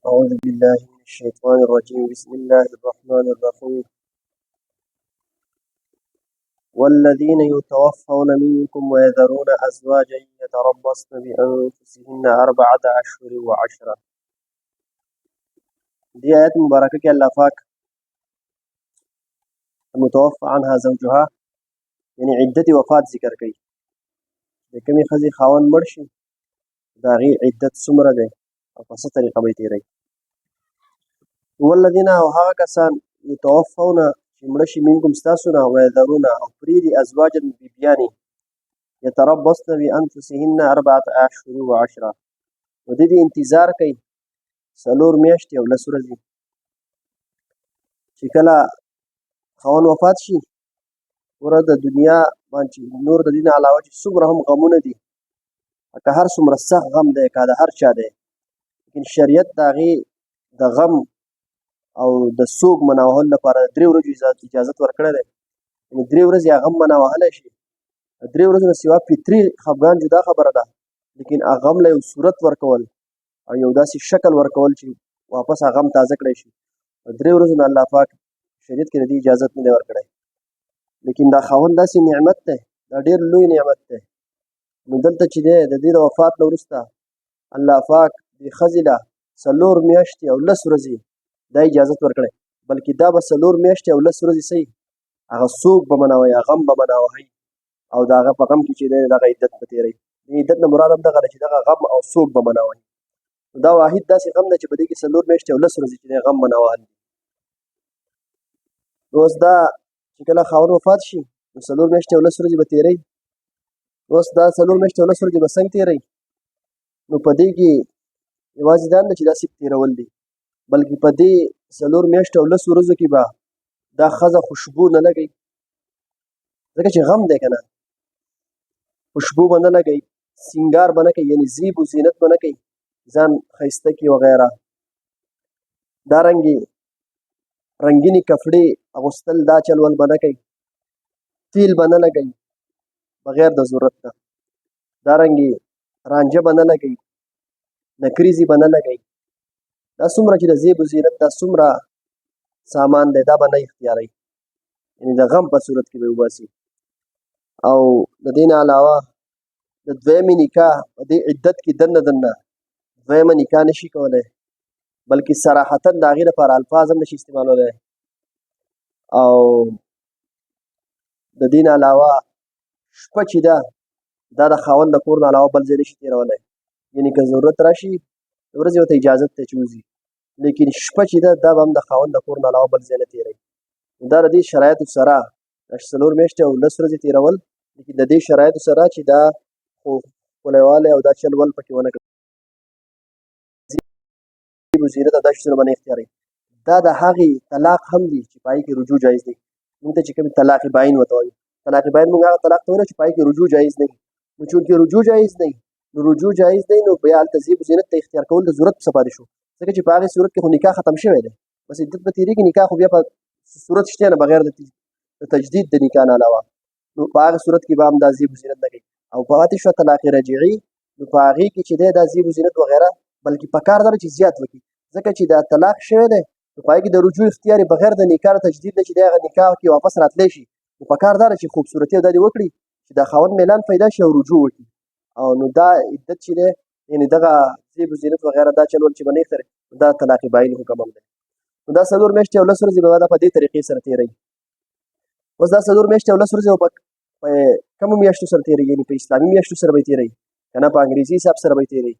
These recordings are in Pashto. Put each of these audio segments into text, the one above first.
أعوذ بالله من الشيطان الرجيم. بسم الله الرحمن الرحيم. والذين يتوفون منكم ويذرون أزواجا يتربصن بأنفسهن 4 أشهر وعشرة. دي آيات مباركة كي الله فاك المتوفى عنها زوجها يعني عدة وفاة ذكر كي كمي خزي خاون مرشي داغي عدة سمرة دي أو قصة طريقة بيتيري. والذين وها كسان يتوفون مرشي منكم ستاسنا ويذرون أفريد أزواجا ببياني يتربصن بأنفسهن 4 أشهر وعشرة. ودي انتظار كي سلور میاشتې او 10 ورځې چې کله خاوند وفات شي ورته د دنیا باندې نور د دین علاوه چې څومره هم غمونه دي که هر څومره سخت غم دی که د هر چا دی لیکن شریعت د هغې د غم او د سوګ منع وهلو لپاره 3 ورځې اجازت ورکړی دی. یعنې 3 ورځې هغه غم منع وهلی شي. 3 ورځو نه سوا فطري خفګان جدا خبره ده لیکن هغه غم له یو صورت ورکول او یو داسې شکل ورکول چې واپس هغه غم تازه کړی شي. 3 ورځو نه الله پاک شریعت کې د دې اجازت نه دی ورکړی. لیکن دا خاوند داسې نعمت دی، دا ډېر لوی نعمت دی. نو دلته چې دی د دې د وفات نه وروسته الله پاک دې ښځې له 4 میاشتې او 10 ورځې دا اجازت ورکړی. بلکې دا به 4 میاشتې او 10 ورځې صحیح هغه سوګ به منوئ، هغه غم به منوئ او د هغه په غم کې چې دی دغه عدت به تېروئ. د عدت نه مراد هم دغه ده چې دغه غم او سوګ به منوئ. دا واحد داسې غم دی چې په دې کې 4 میاشتې او 10 ورځې چې دی غم منوهل دي. نو اوس دا چې کله خاوند وفات شي نو 4 میاشتې او 10 ورځې به تېروي. اوس دا 4 میاشتې او 10 ورځې به څنګه تېروي؟ نو په دې کې یوازې دا نه چې دا صرف تېرول دي بلکې په دې 4 میاشتې او 10 ورځو کې به دا ښځه خوشبو نه لګوي، ځکه چې غم دی که نه. خوشبو به نه لګوي، سینګار به نه کوي، یعنې زیب و زینت به نه کوي، ځان ښایسته کړي وغیره. دارنګې رنګینې کپړې اغوستل دا چلول به نه کوي، تیل به نه لګوي بغیر د ضرورت نه. دارنګې رانجه به نه لګوي، نکریزې به نه لګوي. دا څومره چې د زیب و زینت دا څومره سامان دی دا به نه اختیاروي، یعنې د غم په صورت کې به یې وباسي. او د دې نه علاوه د دویمې نکاح په دې عدت کې دننه دویمه نکاح نشي کولی، بلکې صراحتا د هغې لپاره الفاظ هم نشي استعمالولی. او د دې نه علاوه شپه چې ده دا د خاوند د کور نه علاوه بل ځای نشي تېرولی. یعنې که ضرورت راشي د ورځې ورته اجازت دی چې وځي، لیکن شپه چې ده دا به هم د خاوند د کور نه علاوه بل ځای نه تېروي. دا د دې شرایطو سره 4 میاشتې او 10 ورځې تېرول، لیکن د دې شرایطو سره چې دا ښکلیوالی او دا چلول پکې ونه کړي، زینت او دا شیزونه به نه اختیاروي. دا د هغې طلاق هم دی چې په هغې کې رجوع جایز دی. موږ ته چې کوم طلاق باین ورته وایو، طلاق باین موږ هغه طلاق ته وایو چې په هغې کې رجوع جایز دی. نو چونکې رجوع جایز دی نو رجوع جایز دی نو بیا هلته زیب و زینت ته اختیار کول د ضرورت څه پاتې شو، ځکه چې په هغې صورت کې خو نکاح ختم شوی دی، بس عدت به تېرېږي. نکاح خو بیا په صورت شته نه بغیر د تجدید د نکاح نه علاوه، نو په هغې صورت کې به هم دا زیب و زینت نه کوي. او پاتې شوه طلاق رجعي، نو په هغې کې چې دی دا زیب و زینت وغیره بلکې پکار ده چې زیات وکړي، ځکه چې دا طلاق شوی دی نو په هغې کې د رجوع اختیار بغیر د نکاح تجدید نه چې دی هغه نکاح کې واپس راتلی شي. نو پکار دا ده چې خوبصورتي او دا دې وکړي چې د خاوند میلان پیدا شي او رجوع وکړي. او نو دا عدت چې دی یعنې دغه زیب و زینت وغیره دا چلول چې به نه اختیاروي دا طلاق باین حکم هم دی. نو دا 4 میاشتې او 10 ورځې به دا په دې طریقې سره تېروي. اوس دا 4 میاشتې او 10 ورځې به په کومو میاشتو سره تېروي؟ یعنې په اسلامي میاشتو سره به یې تېروي که نه په انګریزي حساب سره به یې تېروي.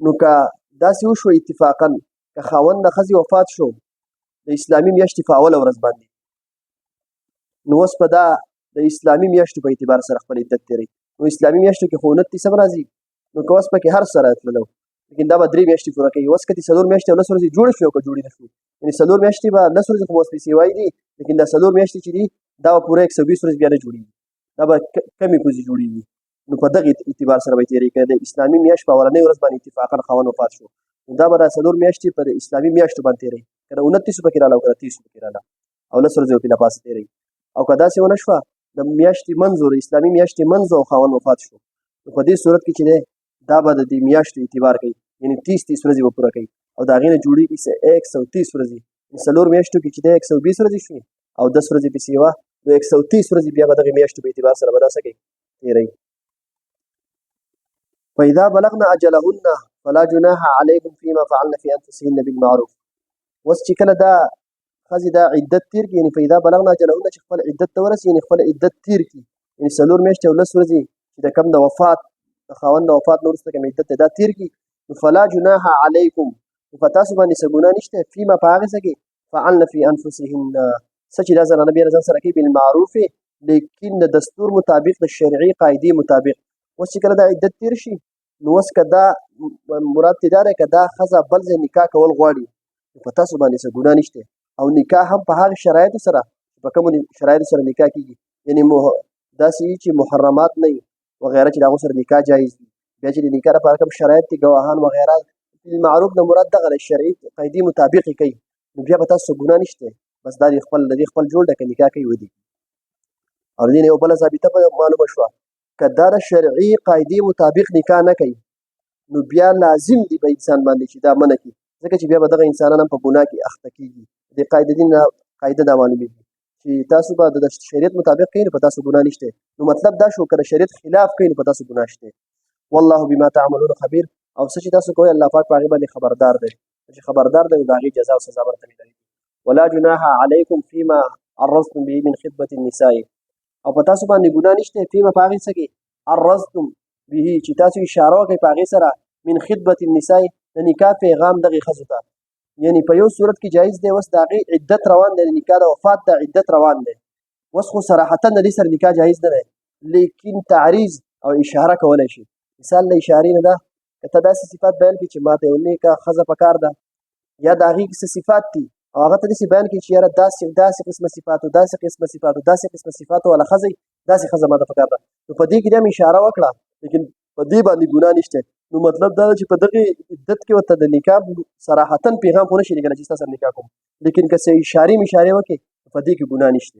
نو که داسې وشو اتفاقا که خاوند د ښځې وفات شو د اسلامي میاشتې په اوله ورځ باندې، نو اوس په دا د اسلامي میاشتو په اعتبار سره خپل عدت تېروي. نو اسلامي میاشتو کې خو 29 هم راځي، نو که اوس پکې هر څه راتللو لیکن دا به 3 میاشتې پوره کوي. اوس که دې 4 میاشتې او 10 ورځې جوړې شوې او که جوړې نه شوې، یعنې 4 میاشتې به 10 ورځې خو ماسپېڅې وایي دي، لیکن دا 4 میاشتې چې دي دا به پوره 120 ورځې بیا نه جوړېږي، دا به کمې کوزې جوړېږي. نو په دغه اعتبار سره به یې تېروي. که د اسلامي میاشت په اولنۍ ورځ باندې اتفاقا خاوند وفات شو نو دا به دا 4 میاشتې په اسلامي میاشتو باندې تېروي، که د 29 پکې راغله او که د 30 پکې راغله او 10 ورځې ورته له پاسه تېروي. او که داسې ونه شوه د میاشتې منځو د اسلامي میاشتې منځو او خاوند وفات شو، نو په دې صورت کې چې دی دا به د دې میاشتو اعتبار کوي، یعنې 30 ورځې به پوره کوي او د هغې نه جوړېږي 130 ورځې. څلور میاشتو کې چې دی 120 ورځې شوې او 10 ورځې پسې وه، نو 130 ورځې بیا به دغې میاشتو په اعتبار سره به دا څه کوي تېروي. فإذا بلغن أجلهن فلا جناح عليكم فيما فعلن في أنفسهن بالمعروف. اوس چې کله دا ښځې دا عدت تېر کړي، یعنې فإذا بلغن أجلهن چې خپل عدت ته ورسي، یعنې خپل عدت تېر کړي، یعنې 4 میاشتې او 10 ورځې چې د کوم د وفات د خاوند د وفات نه وروسته کوم عدت دی دا تېر کړي، نو فلا جناح عليكم، نو په تاسو باندې څه ګناه نشته فيما په هغې څه کې فعلن في أنفسهن څه چې دا زنانه بیا له ځان سره کوي بالمعروف، لیکن د دستور مطابق د شرعي قاعدې مطابق. اوس چې کله دا عدت تېر شي نو اوس که دا مراد تی دا دی که دا ښځه بل ځای نکاح کول غواړي نو په تاسو باندې څه ګناه نشته. او نکاح هم په هغه شرایطو سره په کومو شرایطو سره نکاح کېږي، یعنې داسې وي چې محرمات نه وي وغیره چې د هغو سره نکاح جایز وي. بیا چې د نکاح لپاره کوم شرایط دي ګواهان وغیره بالمعروف نه مراد دغه د شرعي قاعدې مطابق یې کوي، نو بیا به تاسو څه ګناه نشته. بس دا د دې خپل جوړ دی که نکاح کوي ودي. او د دې نه یو بله ضابطه معلومه شوه که دا د شرعي قاعدې مطابق نکاح نه کوي نو بیا لازم دی په انسان باندې چې دا منع کړي، ځکه چې بیا به دغه انسانان هم په ګناه کې اخته کېږي. د قاعده دین قاعده دا معلومېږي چې تاسو به د شریعت مطابق کوئ نو په تاسو ګناه نشته. نو مطلب دا شو که د شریعت خلاف کوئ نو په تاسو ګناه شته. والله بما تعملون خبیر، او څه چې تاسو کوئ الله پاک په هغې باندې خبردار دی. چې خبردار دی نو د هغې جزا او سزا ورته ملوي. ولا جناح علیکم فيما عرضتم به من خطبة النساء، او په تاسو باندې ګناه نشته فيما په هغې څه کې عرضتم به چې تاسو اشاره وکړئ په هغې سره من خطبة النساء د نکاح پیغام دغې ښځو ته، یعنی په یو صورت کې جایز دی. اوس د هغې عدت روان دی، د نکاح د وفات د عدت روان دی. اوس خو صراحتا د دې سره نکاح جایز نه دی، لیکن تعریض او اشاره کولی شي. مثال د اشارې نه ده که ته داسې صفات بیان کړي چې ما ته یو نیکه ښځه پکار ده، یا د هغې څه صفات دي او هغه ته داسې بیان کړي چې یاره داسې قسمه صفات او داسې قسمه صفات او داسې قسمه صفات والا ښځه داسې ښځه ما ته پکار ده، نو په دې کې هم اشاره وکړه لیکن په دې باندې ګناه نشته. نو مطلب دا ده چې په دغې عدت کې ورته د نکاح صراحتا پیغام خو نشي لېږلی چې ستا سره نکاح کوم، لیکن که څه اشارې مشارې وکړې په دې کې ګناه نشته.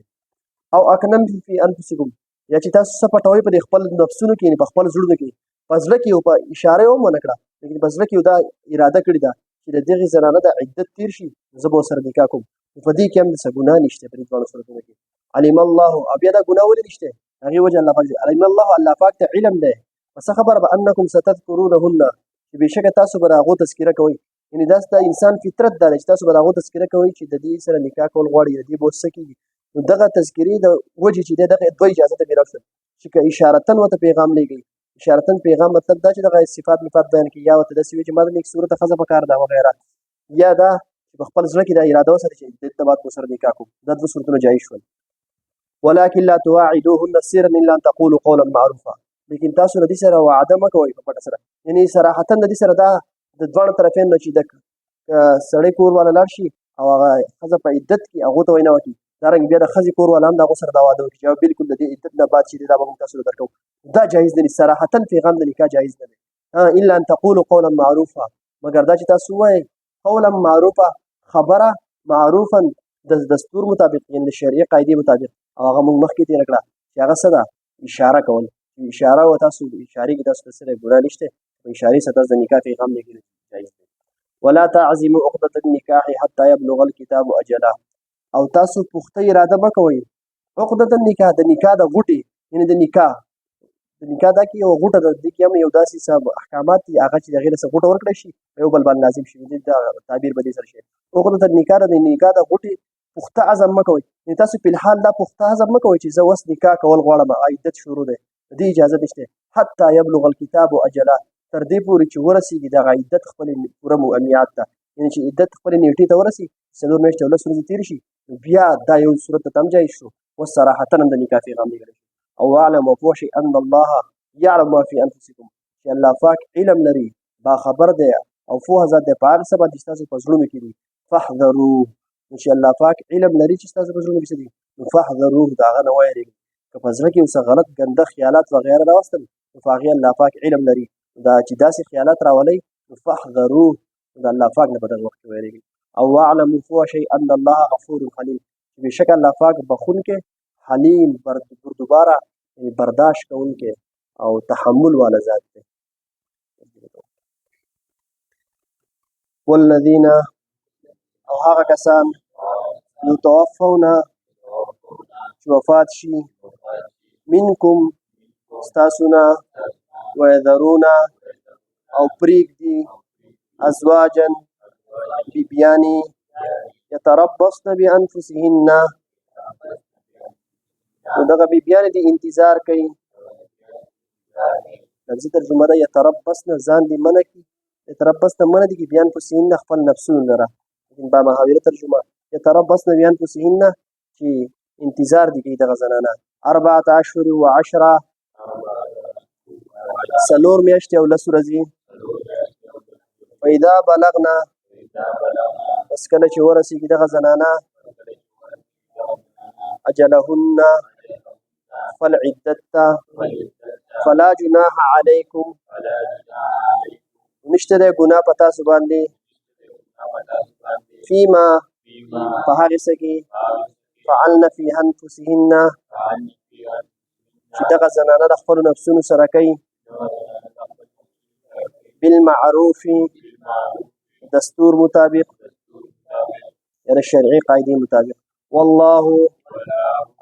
او اکننتم فی انفسکم، یا چې تاسو څه پټوئ په دې خپل نفسونو کې، یعنې په خپل زړونو کې، په زړه کې یو په اشاره یې هم ونه کړه لیکن په زړه کې یو دا اراده کړې ده چې د دغې زنانه د عدت تېر شي زه به ورسره نکاح کوم، نو په دې کې هم څه ګناه نشته په دې دواړو صورتونو کې. علم الله، او بیا دا ګناه ولې نشته هغې وجه الله پاک علم الله، الله پاک ته علم دی پس خبر به انکم ستذکرونهن چې بېشکه تاسو به د هغو تذکره کوئ، یعنې دا ستا انسان فطرت دا دی چې تاسو به د هغو تذکره کوئ چې د دې سره نکاح کول غواړي، د دې به اوس څه کېږي. نو دغه تذکرې د وجې چې دی دغه دوه اجازته میلاو شول چې که اشارتن ورته پیغام لېږئ. اشارتن پیغام مطلب دا چې دغه صفات مفات بیان کړي، یا ورته داسې وي چې ما د نیک صورته ښځه پکار ده وغیره، یا دا چې په خپل زړه کې دا اراده وساتي چې دلته بعد به سره نکاح کوم. دا دوه صورتونه جایز شول. ولكن لا تواعدوهن سرا الا ان تقولوا قولا معروفا، لیکن تاسو د دې سره وعده مه کوئ په پټه سره، یعنې صراحتا د دې سره دا د دواړو طرفین نه چې د سړی کور والا لاړ شي او هغه ښځه په عدت کې هغو ته وینا وکړي، دارنګې بیا د ښځې کور والا هم د هغو سره دا واده وکړي چې بلکل د دې عدت نه بعد چې دی دا به موږ تاسو ته درکوو، دا جایز نه دي. صراحتا پیغام د نکاح جایز نه دی. الا ان تقولوا قولا معروفا، مګر دا چې تاسو ووایئ قولا معروفا، خبره معروفا د دستور مطابق، یعنې د شرعي قاعدې مطابق، او هغه موږ مخکې تېره کړه چې هغه څه ده اشاره کول. اشاره و تاسو اشارې کې تاسو ته څه دی ګناه نشته، په اشارې سره تاسو د نکاح پیغام لېږل جایز دی. ولا تعزموا عقدة النکاح حتى يبلغ الكتاب اجله، او تاسو پخته اراده مه کوئ عقدة النکاح، د نکاح د غوټې، یعنې د نکاح دا کې یو غوټه ده، دې کې هم یو داسې څه احکامات دي هغه چې د هغې نه څه غوټه ورکړی شي یو بل باندې لازم شي، دا تعبیر به دې سره شي. عقدة النکاح د نکاح د غوټې پخته عزم مه کوئ، یعنې تاسو په الحال دا پخته عزم مه کوئ چې زه اوس نکاح کول غواړم عدت شروع دی، د دې اجازه نشته. حتی یبلغ الکتاب اجله، تر دې پورې چې ورسېږي دغه عدت خپلې پوره میعاد ته، یعنې چې عدت خپلې نیټې ته ورسي 4 میاشتې او 10 ورځې تېرې شي بیا دا یو صورت ته هم جایز شو. اوس صراحتا هم د نکاح پیغام لېږلی شو. او اعلم او پوه شئ ان الله یعلم ما فی انفسکم، چې الله پاک علم لري، باخبر دی او پوهه ذات دی په هغه څه باندې چې ستاسو په زړونو کې دي. فاحذروه، نو چې الله پاک علم لري چې ستاسو په زړونو کې څه دي، نو فاحذروه، د هغه نه ویرېږئ. که په زړه کې یو څه غلط ګنده خیالات وغیره راوستل نو په هغې الله پاک علم لري، دا چې داسې خیالات راولئ نو فاحذروه، د الله پاک نه په دغه وخت کې ویرېږئ. او واعلموا پوه شئ ان الله غفور حلیم، چې بېشکه الله پاک بخونکی، حلیم بردباره، برداشت کوونکی او تحمل والا ذات دی. والذین او هغه کسان یتوفون چې وفات شي منکم ستاسو نه ویذرون او پریږدي ازواجا بیبیانې یتربصن بانفسهن نو دغه بیبیانې دې انتظار کوي لفظي ترجمه ده یتربصن ځان دې منع کړي یتربصن منع دي کې بانفسهن خپل نفسونو لره لیکن با محاوره ترجمه یتربصن بانفسهن چې انتظار دې کوي دغه زنانه 4 اشهر و 10 څلور میاشتې او 10 ورځې فاذا بلغنا پس کله چې ورسېږي دغه زنانه اجلهن خپل عدت ته فلا جناح علیکم نشته دی ګناه په تاسو باندې فیما په هغې څه کې فعلن فی انفسهن چې دغه زنانه د خپلو نفسونو سره کوي بالمعروف دستور مطابق یعنی شرعي قاعدې مطابق والله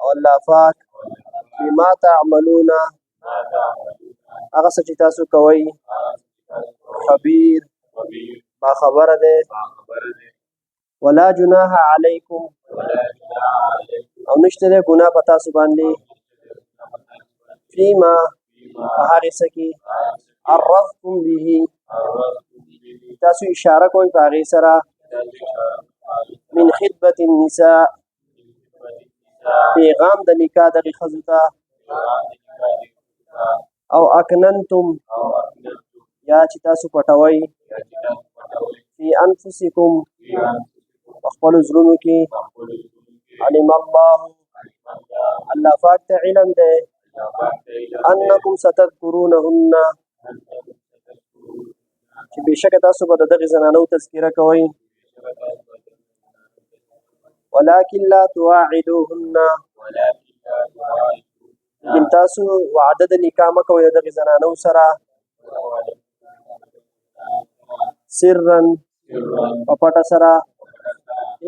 او الله پاک بما تعملون هغه څه چې تاسو کوئ خبیر با خبره دی ولا جناح علیکم او نشته دی ګناه په تاسو باندې فیما په هغې څه کې عرضتم به تاسو اشاره کوئ په هغې سره من خطبة النساء پیغام د نکاح دغې ښځو ته او اکننتم یا چې تاسو پټوئ فی انفسکم په خپلو زړونو کې علم الله الله پاک ته علم دی انکم ستذکرونهن چې بېشکه تاسو به د دغې زنانو تذکره کوئ ولكن لا تواعدوهن لیکن تاسو وعده د نکاح مه کوئ د دغې زنانو سره سرا په پټه سره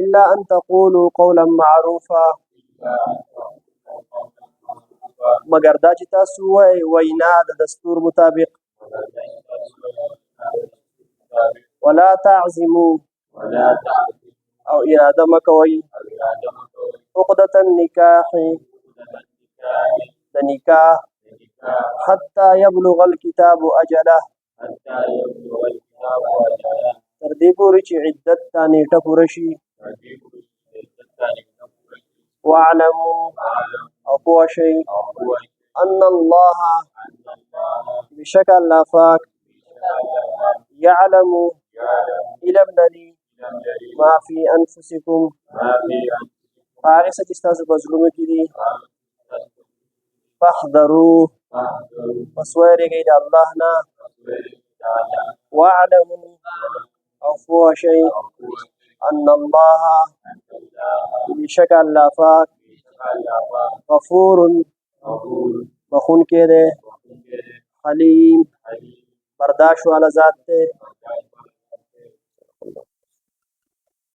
الا ان تقولوا قولا معروفا مگر دا چې تاسو وایئ وینا د دستور مطابق ولا تعزموا او اراده مه کوئ عقدة النکاح د نکاح حتی یبلغ الکتاب اجله تر دې پورې چې عدت ته نیټه پوره شي واعلموا او پوه شئ ان الله بشک الله پاک یعلم علم لري ما فی انفسکم هغې څه چې ستاسو په زړونو کې دي فاحذروه پس ویرېږئ د الله نه واعلموا او پوه شئ ان الله بشک الله پاک غفور بخونکی دی حلیم برداشت والا ذات دی